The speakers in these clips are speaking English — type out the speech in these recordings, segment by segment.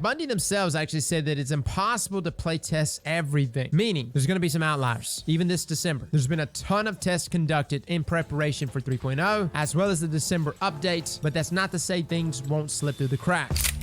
Bungie themselves actually said that it's impossible to play test everything, meaning there's going to be some outliers. Even this December, there's been a ton of tests conducted in preparation for 3.0, as well as the December updates, but that's not to say things won't slip through the cracks.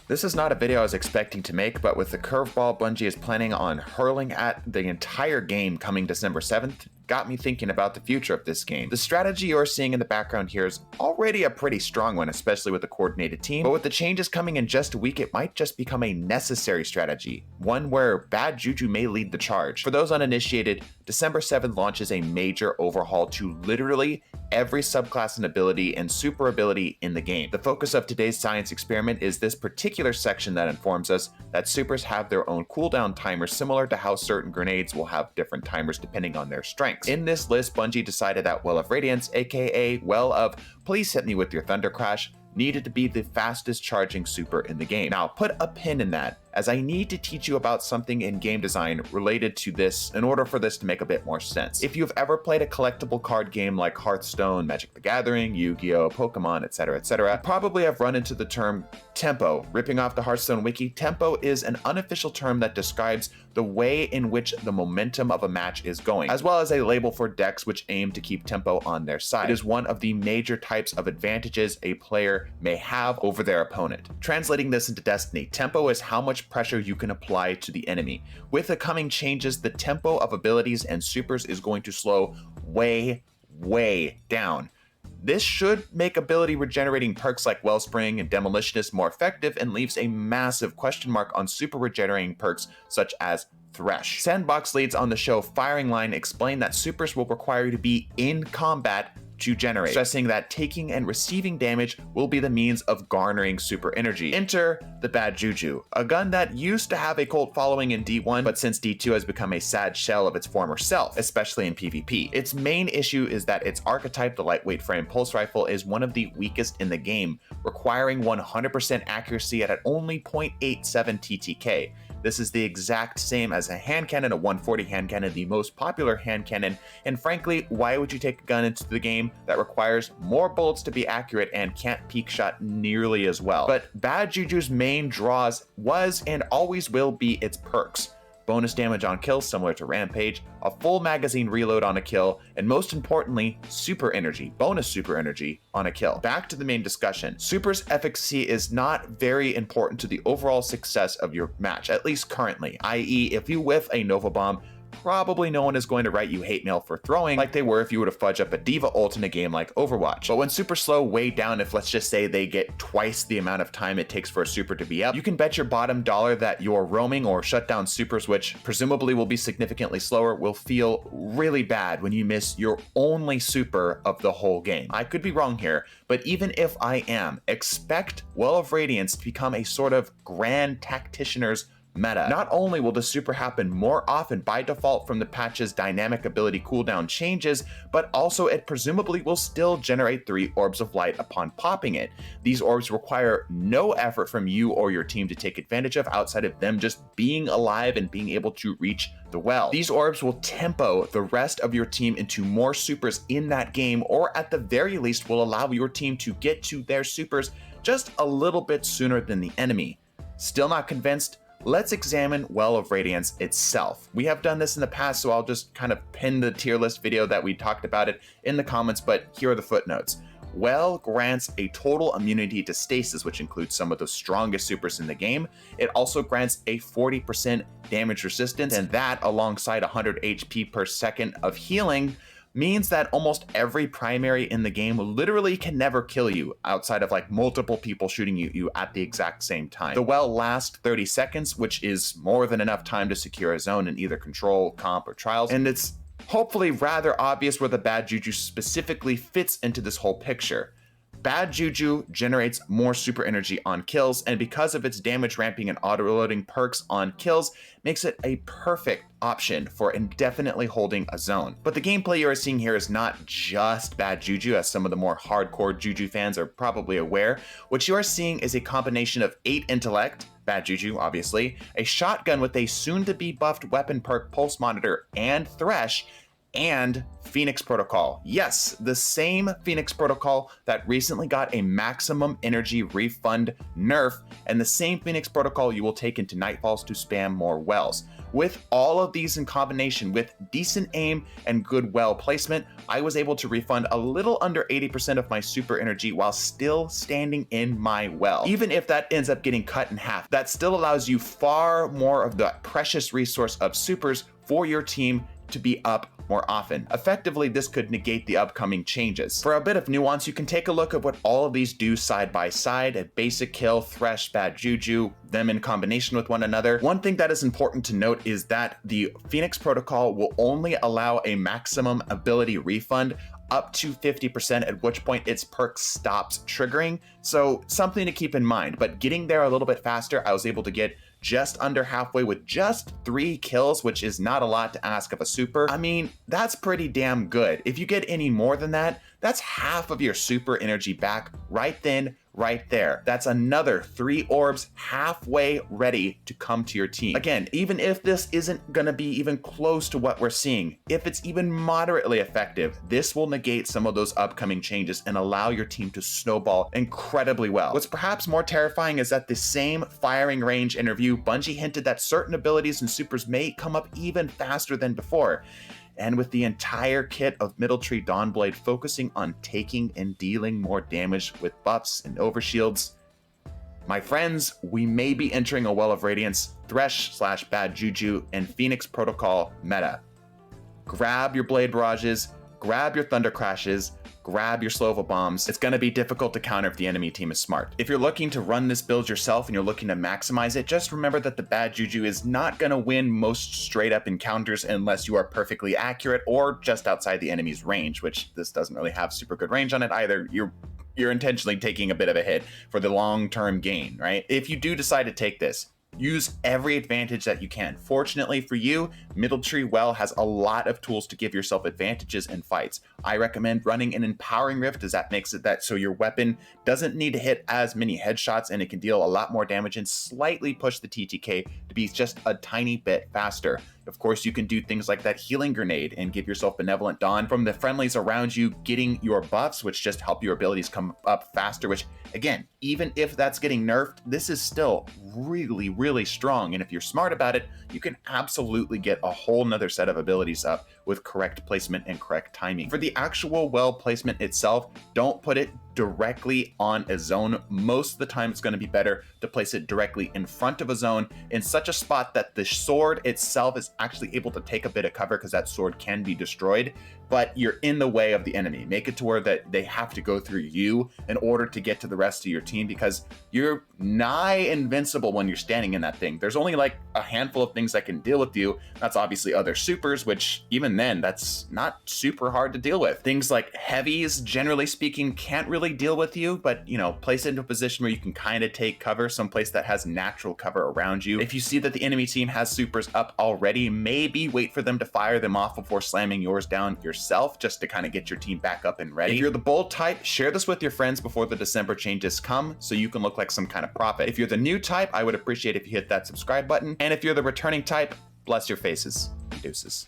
This is not a video I was expecting to make, but with the curveball Bungie is planning on hurling at the entire game coming December 7th, got me thinking about the future of this game. The strategy you're seeing in the background here is already a pretty strong one, especially with a coordinated team, but with the changes coming in just a week, it might just become a necessary strategy, one where bad Juju may lead the charge. For those uninitiated, December 7th launches a major overhaul to literally every subclass and ability and super ability in the game. The focus of today's science experiment is this particular section that informs us that supers have their own cooldown timers, similar to how certain grenades will have different timers depending on their strengths. In this list, Bungie decided that Well of Radiance, aka Well of Please Hit Me With Your Thunder Crash, needed to be the fastest charging super in the game. Now, put a pin in that, as I need to teach you about something in game design related to this in order for this to make a bit more sense. If you've ever played a collectible card game like Hearthstone, Magic the Gathering, Yu-Gi-Oh!, Pokemon, etc., etc., you probably have run into the term tempo. Ripping off the Hearthstone wiki, tempo is an unofficial term that describes the way in which the momentum of a match is going, as well as a label for decks which aim to keep tempo on their side. It is one of the major types of advantages a player may have over their opponent. Translating this into Destiny, tempo is how much pressure you can apply to the enemy. With the coming changes, the tempo of abilities and supers is going to slow way down. This should make ability regenerating perks like Wellspring and Demolitionist more effective, and leaves a massive question mark on super regenerating perks such as Thresh. Sandbox leads on the show Firing Line explain that supers will require you to be in combat to generate, stressing that taking and receiving damage will be the means of garnering super energy. Enter the bad Juju, a gun that used to have a cult following in D1, but since D2 has become a sad shell of its former self, especially in PvP. Its main issue is that its archetype, the lightweight frame pulse rifle, is one of the weakest in the game, requiring 100% accuracy at only 0.87 TTK. This is the exact same as a hand cannon, a 140 hand cannon, the most popular hand cannon, and frankly, why would you take a gun into the game that requires more bullets to be accurate and can't peak shot nearly as well? But bad Juju's main draws was and always will be its perks. Bonus damage on kills similar to Rampage, a full magazine reload on a kill, and most importantly, super energy, bonus super energy on a kill. Back to the main discussion. Super's efficacy is not very important to the overall success of your match, at least currently, i.e. if you whiff a Nova Bomb, probably no one is going to write you hate mail for throwing like they were if you were to fudge up a Diva ult in a game like Overwatch. But when super slow way down, if let's just say they get twice the amount of time it takes for a super to be up, you can bet your bottom dollar that your roaming or shutdown supers, which presumably will be significantly slower, will feel really bad when you miss your only super of the whole game. I could be wrong here, but even if I am, expect Well of Radiance to become a sort of grand tacticianer's meta. Not only will the super happen more often by default from the patch's dynamic ability cooldown changes, but also it presumably will still generate 3 orbs of light upon popping it. These orbs require no effort from you or your team to take advantage of outside of them just being alive and being able to reach the well. These orbs will tempo the rest of your team into more supers in that game, or at the very least will allow your team to get to their supers just a little bit sooner than the enemy. Still not convinced? Let's examine Well of Radiance itself. We have done this in the past, so I'll just kind of pin the tier list video that we talked about it in the comments, but here are the footnotes. Well grants a total immunity to stasis, which includes some of the strongest supers in the game. It also grants a 40% damage resistance, and that alongside 100 HP per second of healing means that almost every primary in the game literally can never kill you outside of like multiple people shooting you at the exact same time. The well lasts 30 seconds, which is more than enough time to secure a zone in either control, comp, or trials, and it's hopefully rather obvious where the bad Juju specifically fits into this whole picture. Bad Juju generates more super energy on kills, and because of its damage ramping and auto-reloading perks on kills, makes it a perfect option for indefinitely holding a zone. But the gameplay you are seeing here is not just bad Juju, as some of the more hardcore Juju fans are probably aware. What you are seeing is a combination of 8 intellect, bad Juju obviously, a shotgun with a soon-to-be buffed weapon perk Pulse Monitor and Thresh, and Phoenix Protocol. Yes, the same Phoenix Protocol that recently got a maximum energy refund nerf, and the same Phoenix Protocol you will take into Nightfalls to spam more wells. With all of these in combination with decent aim and good well placement, I was able to refund a little under 80% of my super energy while still standing in my well. Even if that ends up getting cut in half, that still allows you far more of the precious resource of supers for your team to be up more often. Effectively, this could negate the upcoming changes. For a bit of nuance, you can take a look at what all of these do side by side at basic kill, Thresh, bad Juju, them in combination with one another. One thing that is important to note is that the Phoenix Protocol will only allow a maximum ability refund up to 50%, at which point its perk stops triggering. So something to keep in mind, but getting there a little bit faster, I was able to get just under halfway with just 3 kills, which is not a lot to ask of a super. I mean, that's pretty damn good. If you get any more than that, that's half of your super energy back right then, right there. That's another 3 orbs halfway ready to come to your team. Again, even if this isn't gonna be even close to what we're seeing, if it's even moderately effective, this will negate some of those upcoming changes and allow your team to snowball incredibly well. What's perhaps more terrifying is that the same firing range interview, Bungie hinted that certain abilities and supers may come up even faster than before. And with the entire kit of Middle Tree Dawnblade focusing on taking and dealing more damage with buffs and overshields, my friends, we may be entering a Well of Radiance, Thresh / bad Juju, and Phoenix Protocol meta. Grab your Blade Barrages, grab your Thunder Crashes, grab your Slova Bombs. It's going to be difficult to counter if the enemy team is smart. If you're looking to run this build yourself and you're looking to maximize it, just remember that the bad Juju is not going to win most straight up encounters unless you are perfectly accurate or just outside the enemy's range, which this doesn't really have super good range on it either. You're intentionally taking a bit of a hit for the long-term gain, right? If you do decide to take this, use every advantage that you can. Fortunately for you, Middle Tree Well has a lot of tools to give yourself advantages in fights. I recommend running an Empowering Rift, as that makes it that so your weapon doesn't need to hit as many headshots and it can deal a lot more damage and slightly push the TTK to be just a tiny bit faster. Of course, you can do things like that Healing Grenade and give yourself Benevolent Dawn from the friendlies around you, getting your buffs, which just help your abilities come up faster, which again, even if that's getting nerfed, this is still really, really strong. And if you're smart about it, you can absolutely get a whole nother set of abilities up with correct placement and correct timing. For the actual well placement itself, don't put it directly on a zone. Most of the time it's going to be better to place it directly in front of a zone in such a spot that the sword itself is actually able to take a bit of cover, because that sword can be destroyed, but you're in the way of the enemy. Make it to where that they have to go through you in order to get to the rest of your team, because you're nigh invincible when you're standing in that thing. There's only like a handful of things that can deal with you. That's obviously other supers, which even then, that's not super hard to deal with. Things like heavies, generally speaking, can't really deal with you, but place it into a position where you can kind of take cover, someplace that has natural cover around you. If you see that the enemy team has supers up already, maybe wait for them to fire them off before slamming yours down yourself, just to kind of get your team back up and ready. If you're the bold type, share this with your friends before the December changes come so you can look like some kind of prophet. If you're the new type, I would appreciate if you hit that subscribe button. And if you're the returning type, bless your faces. Deuces.